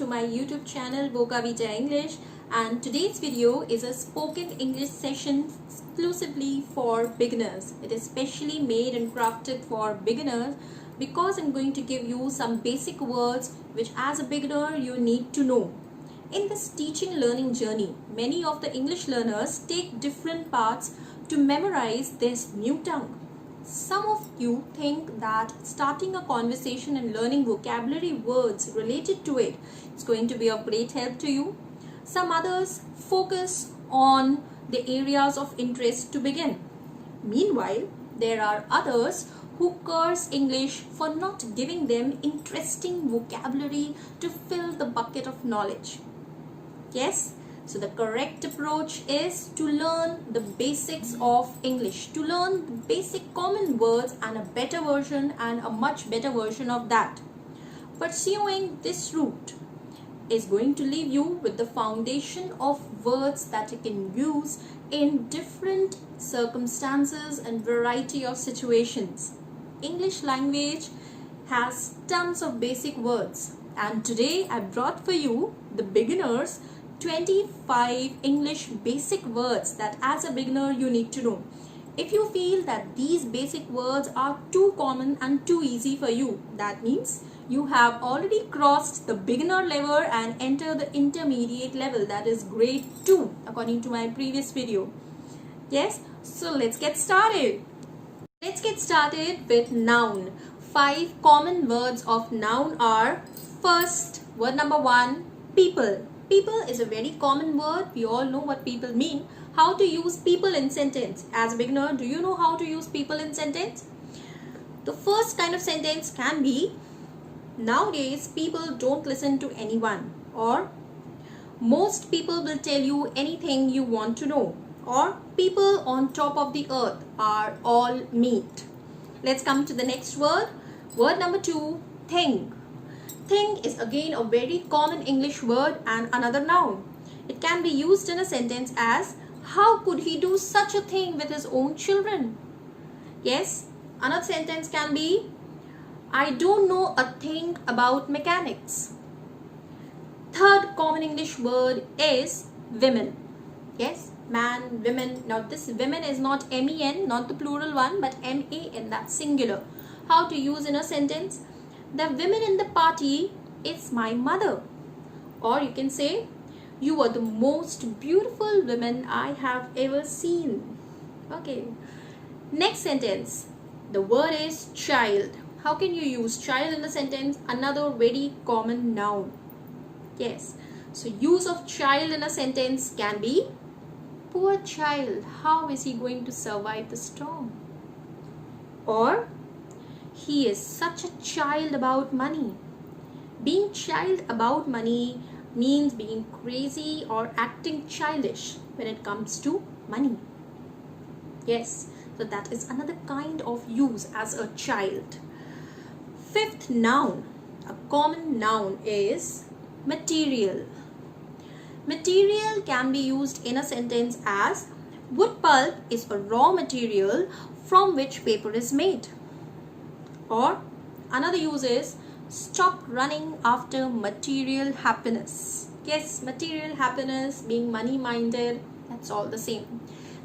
to my YouTube channel Boca Vita English, and today's video is a spoken English session exclusively for beginners. It is specially made and crafted for beginners because I'm going to give you some basic words which as a beginner you need to know. In this teaching learning journey, many of the English learners take different paths to memorize this new tongue. Some of you think that starting a conversation and learning vocabulary words related to it is going to be of great help to you. Some others focus on the areas of interest to begin. Meanwhile, there are others who curse English for not giving them interesting vocabulary to fill the bucket of knowledge. Yes? So the correct approach is to learn the basics of English, to learn the basic common words and a better version and a much better version of that. Pursuing this route is going to leave you with the foundation of words that you can use in different circumstances and variety of situations. English language has tons of basic words, and today I brought for you the beginners 25 English basic words that as a beginner you need to know. If you feel that these basic words are too common and too easy for you, that means you have already crossed the beginner level and enter the intermediate level, that is grade 2 according to my previous video. Yes, so let's get started. Let's get started with noun. 5 common words of noun are: first, word number 1, people. People is a very common word. We all know what people mean. How to use people in sentence. As a beginner, do you know how to use people in sentence? The first kind of sentence can be: nowadays people don't listen to anyone, or most people will tell you anything you want to know, or people on top of the earth are all meat. Let's come to the next word. Word number 2, thing. Thing is again a very common English word and another noun. It can be used in a sentence as: how could he do such a thing with his own children? Yes, another sentence can be: I don't know a thing about mechanics. Third common English word is women. Yes, man, women. Now this women is not M-E-N, not the plural one, but M-A-N, that's singular. How to use in a sentence: the women in the party is my mother. Or you can say: you are the most beautiful woman I have ever seen. Okay. Next sentence. The word is child. How can you use child in the sentence? Another very common noun. Yes. So use of child in a sentence can be: poor child, how is he going to survive the storm? Or he is such a child about money. Being child about money means being crazy or acting childish when it comes to money. Yes, so that is another kind of use as a child. Fifth noun, a common noun, is material. Material can be used in a sentence as: wood pulp is a raw material from which paper is made. Or another use is: stop running after material happiness. Yes, material happiness, being money minded, that's all the same.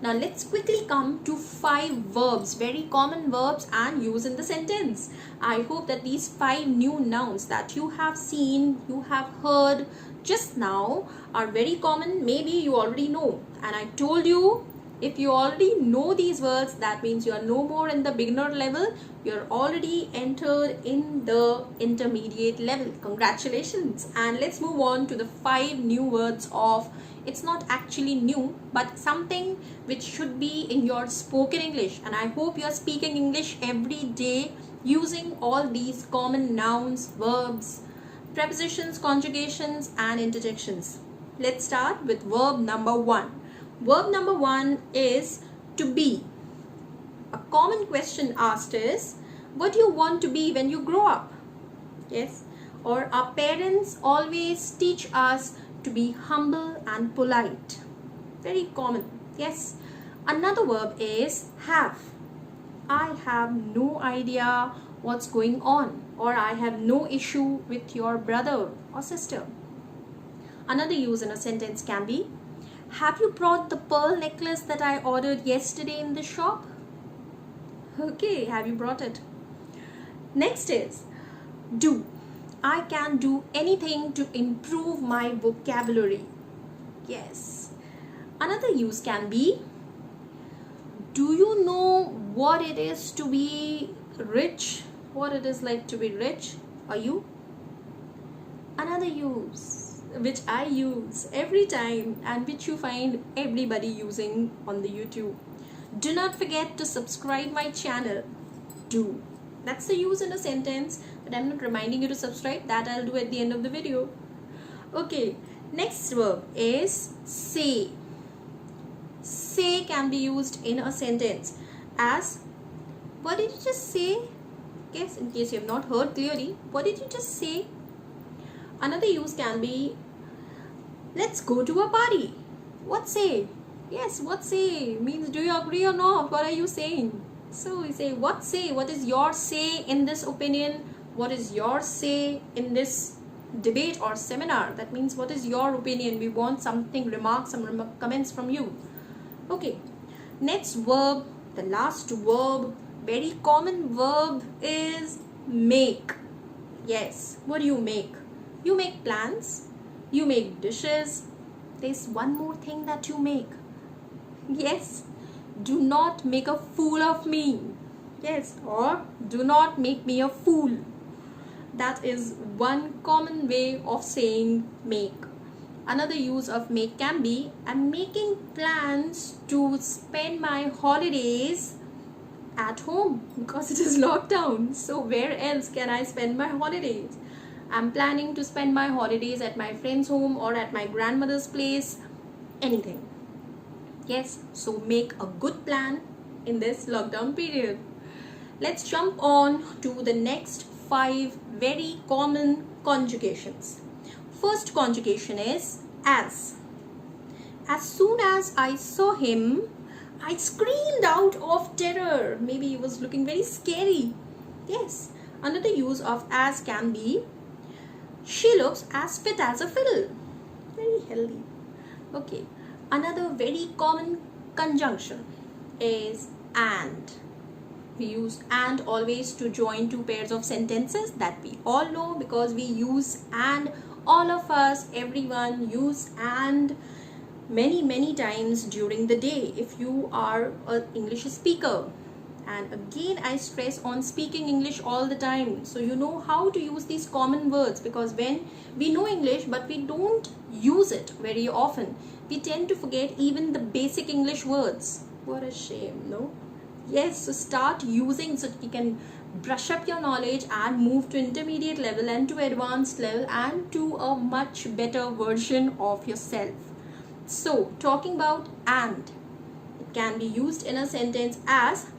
Now let's quickly come to 5 verbs, very common verbs and use in the sentence. I hope that these 5 new nouns that you have seen, you have heard just now are very common. Maybe you already know, and I told you, if you already know these words, that means you are no more in the beginner level. You're already entered in the intermediate level. Congratulations. And let's move on to the 5 new words of, it's not actually new, but something which should be in your spoken English. And I hope you're speaking English every day using all these common nouns, verbs, prepositions, conjugations, and interjections. Let's start with verb number 1. Verb number 1 is to be. A common question asked is: what do you want to be when you grow up? Yes. Or our parents always teach us to be humble and polite. Very common. Yes. Another verb is have. I have no idea what's going on, or I have no issue with your brother or sister. Another use in a sentence can be, have you brought the pearl necklace that I ordered yesterday in the shop? Okay, have you brought it? Next is do. I can do anything to improve my vocabulary. Yes. Another use can be, do you know what it is to be rich? What it is like to be rich? Are you? Another use which I use every time and which you find everybody using on the YouTube. Do not forget to subscribe my channel. Do. That's the use in a sentence, but I'm not reminding you to subscribe. That I'll do at the end of the video. Okay, next verb is say. Say can be used in a sentence as, what did you just say? Yes, in case you have not heard clearly, what did you just say? Another use can be, let's go to a party. What say? Yes, what say means do you agree or not? What are you saying? So we say, what say? What is your say in this opinion? What is your say in this debate or seminar? That means what is your opinion? We want something, remarks, some comments from you. Okay, next verb, the last verb, very common verb is make. Yes, what do you make? You make plans, you make dishes. There's one more thing that you make. Yes, do not make a fool of me. Yes, or do not make me a fool. That is one common way of saying make. Another use of make can be, I'm making plans to spend my holidays at home because it is lockdown. So where else can I spend my holidays? I'm planning to spend my holidays at my friend's home or at my grandmother's place. Anything. Yes, so make a good plan in this lockdown period. Let's jump on to the next 5 very common conjugations. First conjugation is as. As soon as I saw him, I screamed out of terror. Maybe he was looking very scary. Yes. Another use of as can be, she looks as fit as a fiddle. Very healthy. Okay. Another very common conjunction is and. We use and always to join two pairs of sentences, that we all know because we use and. All of us, everyone use and many times during the day if you are an English speaker. And again, I stress on speaking English all the time, so you know how to use these common words, because when we know English but we don't use it very often, we tend to forget even the basic English words. What a shame, no? Yes, so start using so you can brush up your knowledge and move to intermediate level and to advanced level and to a much better version of yourself. So, talking about and, it can be used in a sentence as,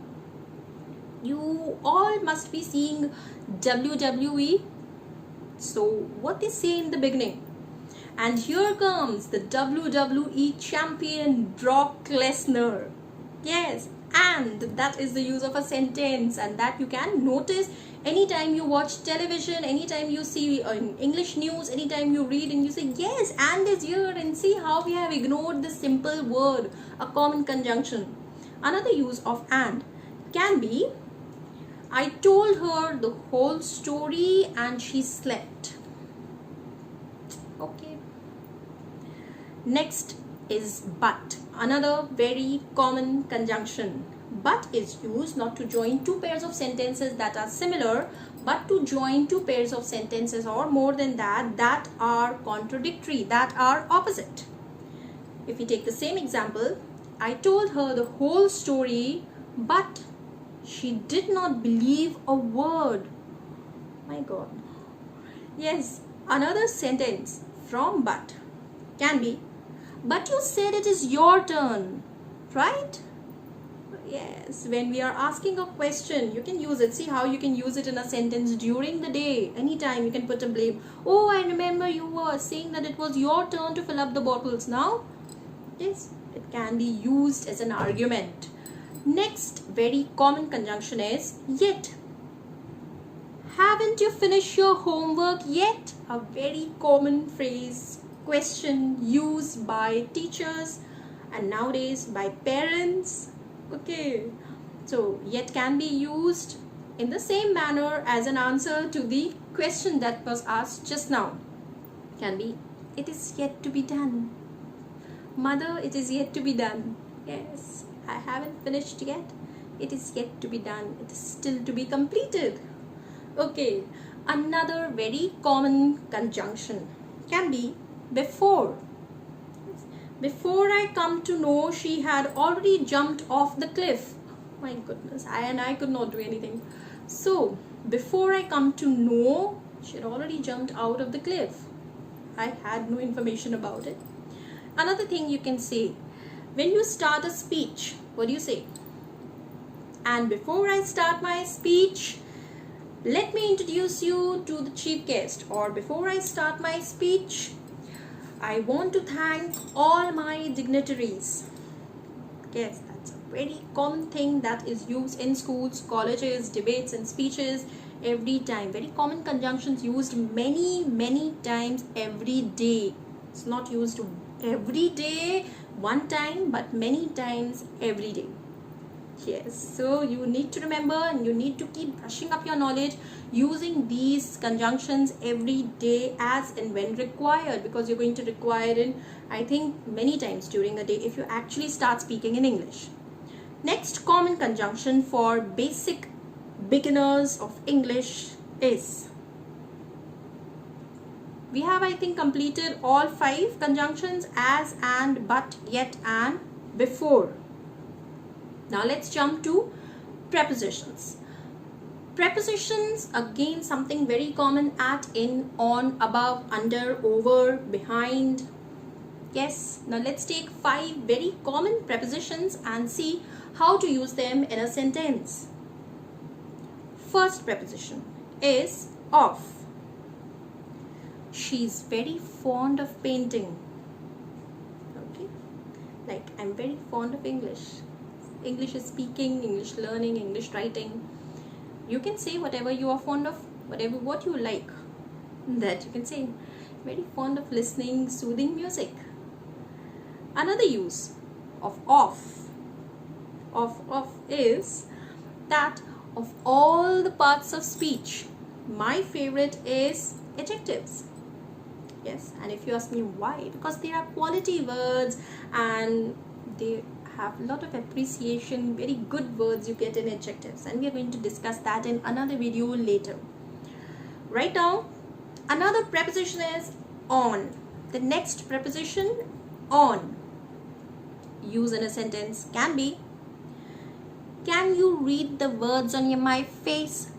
you all must be seeing WWE. So, what they say in the beginning? And here comes the WWE champion Brock Lesnar. Yes, and that is the use of a sentence, and that you can notice anytime you watch television, anytime you see English news, anytime you read and you say, yes, and is here, and see how we have ignored this simple word, a common conjunction. Another use of and can be, I told her the whole story and she slept. Okay. Next is but. Another very common conjunction. But is used not to join two pairs of sentences that are similar, but to join two pairs of sentences or more than that, that are contradictory, that are opposite. If we take the same example, I told her the whole story, but she did not believe a word. My God. Yes, another sentence from but can be, but you said it is your turn, right? Yes, when we are asking a question, you can use it. See how you can use it in a sentence during the day. Anytime you can put a blame. Oh, I remember you were saying that it was your turn to fill up the bottles now. Yes, it can be used as an argument. Next very common conjunction is yet. Haven't you finished your homework yet? A very common phrase question used by teachers and nowadays by parents. Okay, so yet can be used in the same manner as an answer to the question that was asked just now. Can be, it is yet to be done. Mother, it is yet to be done. Yes, I haven't finished yet. It is yet to be done. It is still to be completed. Okay, another very common conjunction can be before. Before I come to know, she had already jumped off the cliff. My goodness, I could not do anything. So, before I come to know, she had already jumped out of the cliff. I had no information about it. Another thing you can say, when you start a speech, what do you say? And before I start my speech, let me introduce you to the chief guest. Or before I start my speech, I want to thank all my dignitaries. Yes, that's a very common thing that is used in schools, colleges, debates and speeches every time. Very common conjunctions used many times every day. It's not used every day, one time, but many times every day. Yes, so you need to remember and you need to keep brushing up your knowledge using these conjunctions every day as and when required, because you're going to require it, I think, many times during the day if you actually start speaking in English. Next common conjunction for basic beginners of English is, we have, I think, completed all 5 conjunctions: as, and, but, yet, and, before. Now let's jump to prepositions. Prepositions, again, something very common: at, in, on, above, under, over, behind. Yes, now let's take 5 very common prepositions and see how to use them in a sentence. First preposition is of. She's very fond of painting. Okay, like I'm very fond of English. English is speaking, English learning, English writing. You can say whatever you are fond of, what you like, that you can say. Very fond of listening soothing music. Another use of is that of all the parts of speech, my favorite is adjectives. Yes, and if you ask me why, because they are quality words and they have a lot of appreciation, very good words you get in adjectives, and we are going to discuss that in another video later. Right now, another preposition is on. The next preposition, on, use in a sentence can be, can you read the words on my face?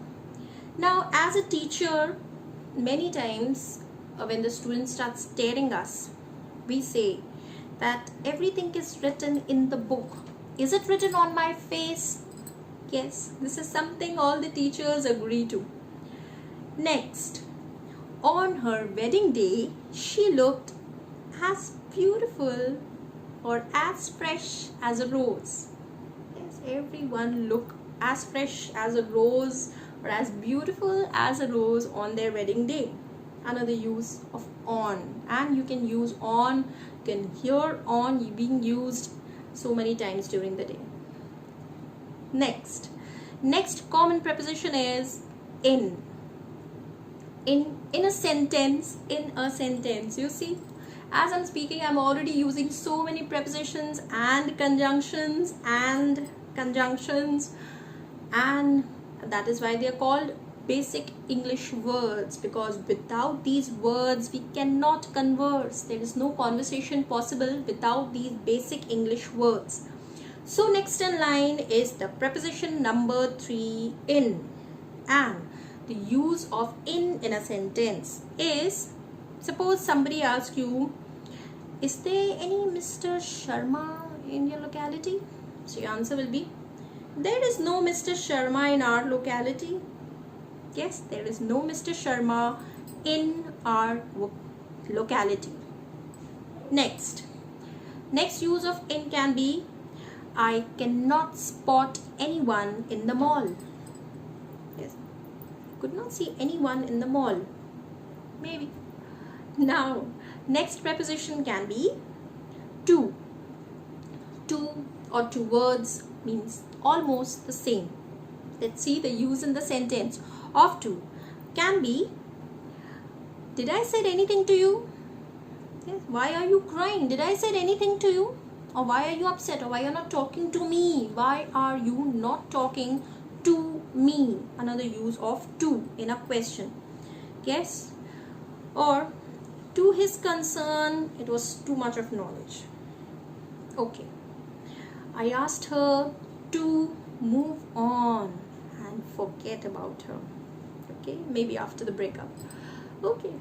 Now, as a teacher, many times when the students start staring us, we say that everything is written in the book. Is it written on my face? Yes, this is something all the teachers agree to. Next, on her wedding day, she looked as beautiful or as fresh as a rose. Yes, everyone looked as fresh as a rose or as beautiful as a rose on their wedding day. Another use of on, and you can use on, you can hear on being used so many times during the day. Next common preposition is in. In a sentence, you see, as I'm speaking, I'm already using so many prepositions and conjunctions, and that is why they are called basic English words, because without these words we cannot converse. There is no conversation possible without these basic English words. So next in line is the preposition number 3, in. And the use of in a sentence is, suppose somebody asks you, is there any Mr. Sharma in your locality? So your answer will be, there is no Mr. Sharma in our locality. Yes, there is no Mr. Sharma in our locality. Next use of in can be, I cannot spot anyone in the mall. Yes, could not see anyone in the mall. Maybe. Now, Next preposition can be to. To or two words means almost the same. Let's see the use in the sentence of to. Can be, did I said anything to you? Yes. Why are you crying? Did I said anything to you? Or why are you upset? Or why you're not talking to me? Why are you not talking to me? Another use of to in a question. Yes. Or to his concern, it was too much of knowledge. Okay. I asked her to move on and forget about her. Okay, maybe after the breakup. Okay,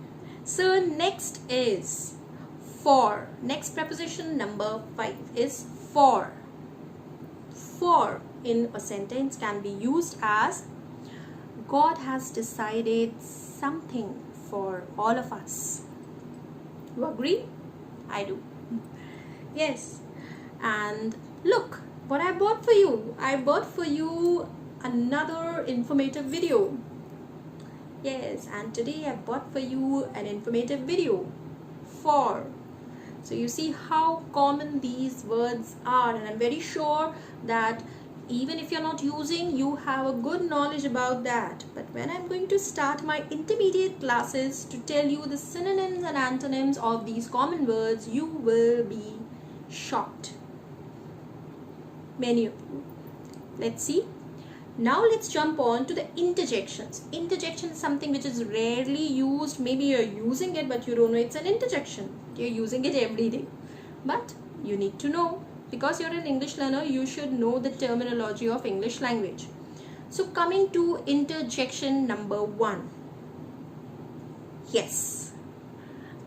so next is for. Next preposition number 5 is for. For in a sentence can be used as God has decided something for all of us. You agree? I do. Yes. And look what I bought for you. I bought for you another informative video. Yes, and today I bought for you an informative video. For. So you see how common these words are, and I'm very sure that even if you're not using, you have a good knowledge about that. But when I'm going to start my intermediate classes to tell you the synonyms and antonyms of these common words, you will be shocked. Many of you. Let's see. Now let's jump on to the interjections. Interjection is something which is rarely used. Maybe you're using it but you don't know it's an interjection. You're using it every day. But you need to know. Because you're an English learner, you should know the terminology of English language. So coming to interjection number 1. Yes.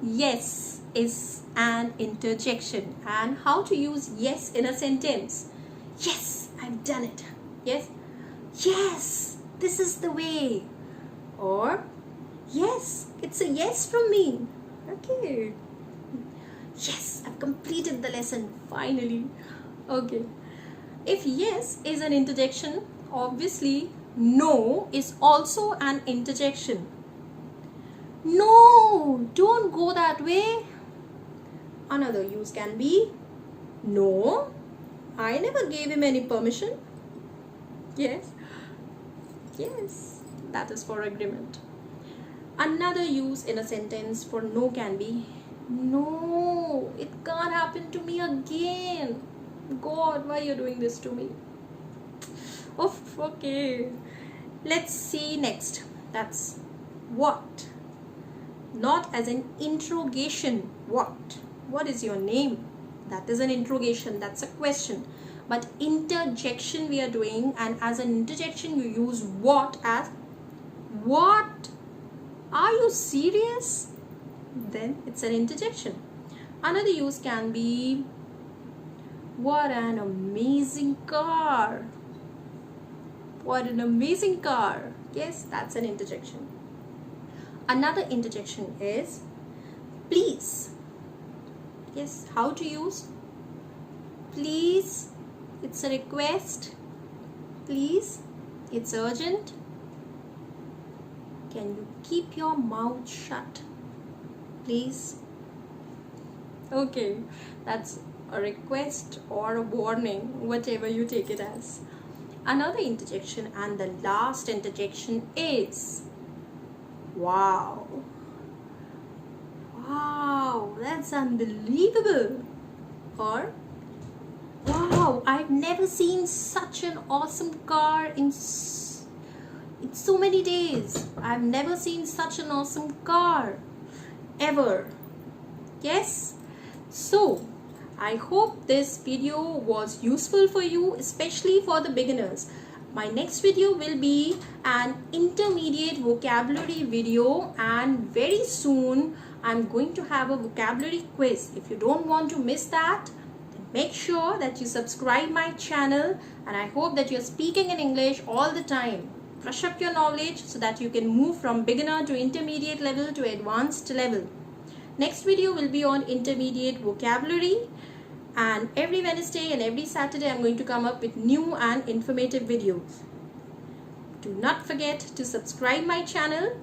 Yes is an interjection. And how to use yes in a sentence? Yes, I've done it. Yes. Yes, this is the way. Or yes, it's a yes from me. Okay. Yes, I've completed the lesson finally. Okay. If yes is an interjection, obviously no is also an interjection. No, don't go that way. Another use can be no, I never gave him any permission. Yes. Yes, that is for agreement. Another use in a sentence for no can be no, it can't happen to me again. God, why are you doing this to me? Oh, okay. Let's see next. That's what. Not as an interrogation. What? What is your name? That is an interrogation. That's a question. But interjection we are doing, and as an interjection you use what as what? Are you serious? Then it's an interjection. Another use can be what an amazing car. What an amazing car. Yes, that's an interjection. Another interjection is please. Yes, how to use please. It's a request. Please, it's urgent. Can you keep your mouth shut? Please. Okay, that's a request or a warning, whatever you take it as. Another interjection, and the last interjection is wow. Wow, that's unbelievable. Or wow, I've never seen such an awesome car in so many days. I've never seen such an awesome car ever. Yes? So, I hope this video was useful for you, especially for the beginners. My next video will be an intermediate vocabulary video, and very soon I'm going to have a vocabulary quiz. If you don't want to miss that, make sure that you subscribe my channel, and I hope that you're speaking in English all the time. Brush up your knowledge so that you can move from beginner to intermediate level to advanced level. Next video will be on intermediate vocabulary, and every Wednesday and every Saturday I'm going to come up with new and informative videos. Do not forget to subscribe my channel,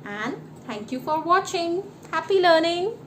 and thank you for watching. Happy learning!